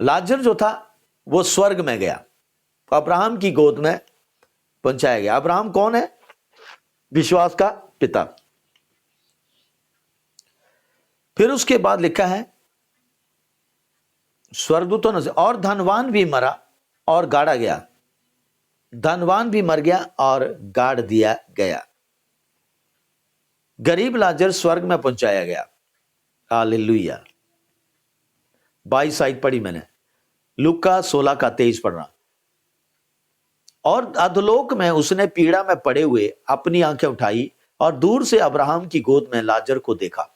लाजर जो था वो स्वर्ग में गया, अब्राहम की गोद में पहुंचाया गया। अब्राहम कौन है? विश्वास का पिता। फिर उसके बाद लिखा है स्वर्गदूतों ने, और धनवान भी मरा और गाड़ा गया, धनवान भी मर गया और गाड़ दिया गया, गरीब लाजर स्वर्ग में पहुंचाया गया। हालेलुया। 22 आयत पढ़ी मैंने, लूका 16 का 23 पढ़ रहा। और अधोलोक में उसने पीड़ा में पड़े हुए अपनी आंखें उठाई और दूर से अब्राहम की गोद में लाजर को देखा।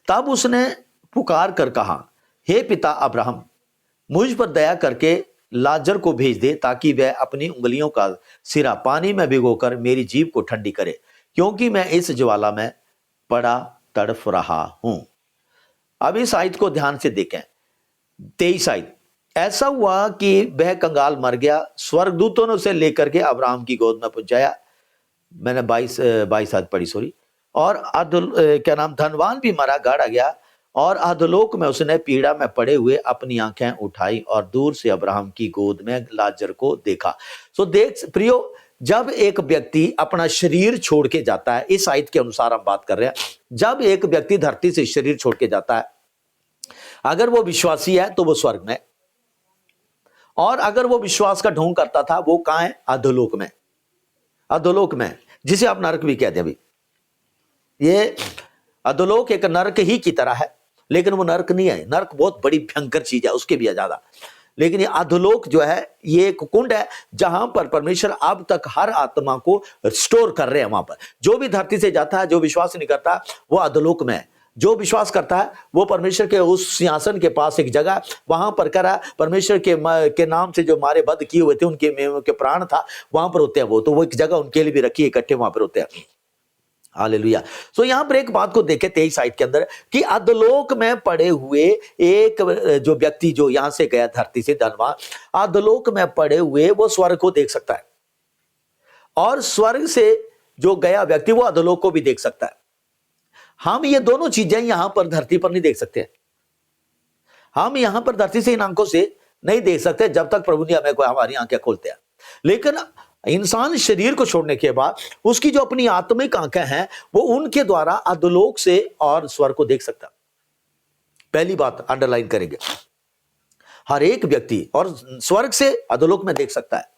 तब उसने पुकार कर कहा, हे पिता अब्राहम, मुझ पर दया करके लाजर को भेज दे, ताकि वह अपनी उंगलियों का सिरा पानी में भिगोकर मेरी जीभ को ठंडी करे, क्योंकि मैं इस ज्वाला में बड़ा तड़फ रहा हूं। अब इस आयत को ध्यान से देखें, 23 आयत। ऐसा हुआ कि वह कंगाल मर गया, स्वर्गदूतों ने उसे लेकर के अब्राहम की गोद में पहुंचाया। मैंने 22 आयत पढ़ी, सॉरी। और क्या नाम, धनवान भी मरा, गाड़ा गया, और अधोलोक में उसने पीड़ा में पड़े हुए अपनी आंखें उठाई और दूर से अब्राहम की गोद में लाजर को देखा। सो देख प्रियो, जब एक व्यक्ति अपना शरीर छोड़ के जाता है, इस आयत के अनुसार हम बात कर रहे हैं, जब एक व्यक्ति धरती से शरीर छोड़ के जाता है, अगर वो विश्वासी है तो वो स्वर्ग में, और अगर वो विश्वास का ढोंग करता था वो कहां है? अधोलोक में। अधोलोक में, जिसे आप नरक भी कहते हैं। अभी ये अधोलोक एक नरक ही की तरह है, लेकिन वो नरक नहीं है। नरक बहुत बड़ी भयंकर चीज है, उसके भी ज्यादा। लेकिन ये अधोलोक जो है, ये एक कुंड है जहां पर परमेश्वर अब तक हर आत्मा को स्टोर कर रहे हैं। वहां पर जो भी धरती से जाता है, जो विश्वास नहीं करता, वो अधोलोक में है। जो विश्वास करता है वो परमेश्वर के उस सिंहासन के पास एक जगह, वहां पर करा परमेश्वर के नाम से जो मारे बद किए हुए थे, उनके प्राण था, वहां पर होते हैं वो। तो वो एक जगह उनके लिए भी रखी, इकट्ठे वहां पर होते हैं। हालेलुया। सो यहां पर एक बात को देखें 23 आयत के अंदर, कि अधोलोक में पड़े हुए एक जो व्यक्ति जो यहां से गया धरती से, धनवान, अधोलोक में पड़े हुए वो स्वर्ग को देख सकता है, और स्वर्ग से जो गया व्यक्ति वो अधोलोक को भी देख सकता है। हम ये दोनों चीजें यहां पर धरती पर नहीं देख सकते। हम यहां पर धरती से इन आंखों से नहीं देख सकते जब तक प्रभु ने हमें हमारी आंखें खोलते हैं। लेकिन इंसान शरीर को छोड़ने के बाद उसकी जो अपनी आत्मिक आंखें हैं, वो उनके द्वारा अधोलोक से और स्वर्ग को देख सकता। पहली बात अंडरलाइन करेंगे, हर एक व्यक्ति और स्वर्ग से अधोलोक में देख सकता है,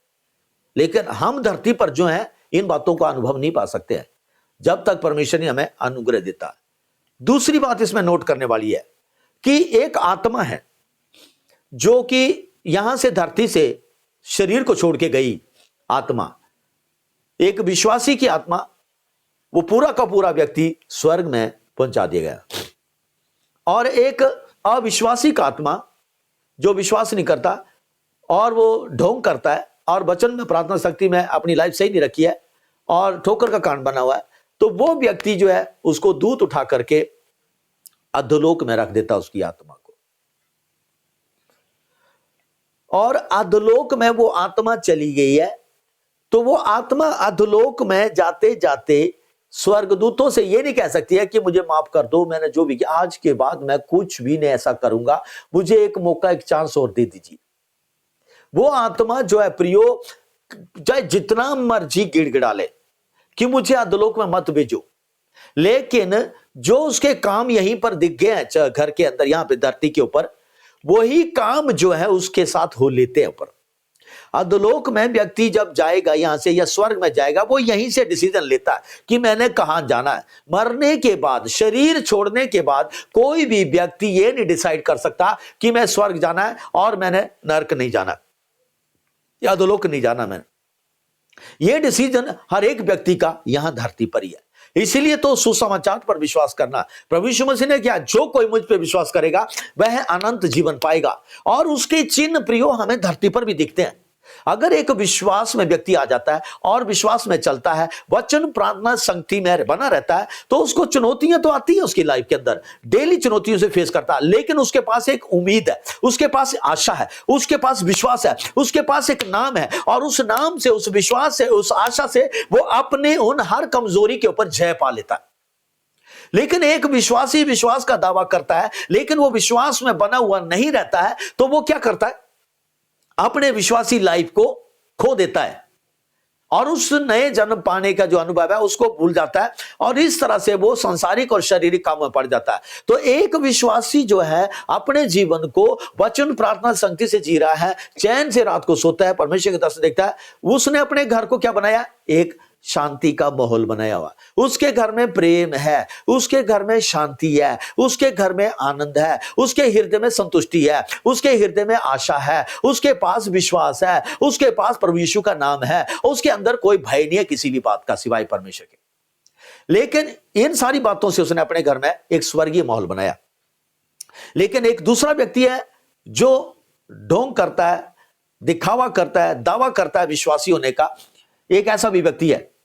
लेकिन हम धरती पर जो है इन बातों का अनुभव नहीं पा सकते हैं जब तक परमेश्वर ने हमें अनुग्रह देता। दूसरी बात इसमें नोट करने वाली है कि एक आत्मा है जो कि यहां से धरती से शरीर को छोड़ के गई आत्मा, एक विश्वासी की आत्मा, वो पूरा का पूरा व्यक्ति स्वर्ग में पहुंचा दिया गया। और एक अविश्वासी का आत्मा जो विश्वास नहीं करता और वो ढोंग करता है और वचन में, प्रार्थना शक्ति में अपनी लाइफ सही नहीं रखी है और ठोकर का कांड बना हुआ है, तो वो व्यक्ति जो है उसको दूत उठा करके अधोलोक में रख देता उसकी आत्मा को। और अधोलोक में वो आत्मा चली गई है, तो वो आत्मा अधोलोक में जाते जाते स्वर्गदूतों से ये नहीं कह सकती है कि मुझे माफ कर दो, मैंने जो भी किया, आज के बाद मैं कुछ भी नहीं ऐसा करूंगा, मुझे एक मौका, एक चांस और दे दीजिए। वो आत्मा जो है प्रियो, चाहे जितना मर्जी गिड़गिड़ा ले कि मुझे अधोलोक में मत भेजो, लेकिन जो उसके काम यहीं पर दिख गए हैं घर के अंदर, यहां पे धरती के ऊपर, वही काम जो है उसके साथ हो लेते हैं ऊपर। अधोलोक में व्यक्ति जब जाएगा यहां से या स्वर्ग में जाएगा, वो यहीं से डिसीजन लेता है कि मैंने कहां जाना है। मरने के बाद, शरीर छोड़ने के बाद कोई भी व्यक्ति ये नहीं डिसाइड कर सकता कि मैं स्वर्ग जाना है और मैंने नरक नहीं जाना या अधोलोक नहीं जाना। मैंने ये डिसीजन हर एक व्यक्ति का यहां धरती पर ही है। इसीलिए तो सुसमाचार पर विश्वास करना, प्रभु यीशु मसीह ने क्या, जो कोई मुझ पे विश्वास करेगा वह अनंत जीवन पाएगा। और उसके चिन्ह प्रियो हमें धरती पर भी दिखते हैं। अगर एक विश्वास में व्यक्ति आ जाता है और विश्वास में चलता है, वचन प्रार्थना संगति में बना रहता है, तो उसको चुनौतियां तो आती है उसकी लाइफ के अंदर, डेली चुनौतियों से फेस करता है, लेकिन उसके पास एक उम्मीद है, उसके पास आशा है, उसके पास विश्वास है, उसके पास एक नाम है, और उस नाम से, उस विश्वास से, उस आशा से वो अपने उन हर कमजोरी के ऊपर जय पा लेता है। लेकिन एक विश्वासी विश्वास का दावा करता है, लेकिन वो विश्वास में बना हुआ नहीं रहता है, तो वो क्या करता है? अपने विश्वासी लाइफ को खो देता है और उस नए जन्म पाने का जो अनुभव है उसको भूल जाता है, और इस तरह से वो सांसारिक और शारीरिक काम में पड़ जाता है। तो एक विश्वासी जो है अपने जीवन को वचन, प्रार्थना, संगति से जी रहा है, चैन से रात को सोता है, परमेश्वर के दर्शन देखता है, उसने अपने घर को क्या बनाया? एक शांति का माहौल बनाया हुआ। उसके घर में प्रेम है, उसके घर में शांति है, उसके घर में आनंद है, उसके हृदय में संतुष्टि है, उसके हृदय में आशा है, उसके पास विश्वास है, उसके पास प्रभु यीशु का नाम है, उसके अंदर कोई भय नहीं है किसी भी बात का सिवाय परमेश्वर के। लेकिन इन सारी बातों से उसने अपने घर में एक स्वर्गीय माहौल बनाया। लेकिन एक दूसरा व्यक्ति है जो ढोंग करता है, दिखावा करता है, दावा करता है विश्वासी होने का। एक ऐसा भी व्यक्ति है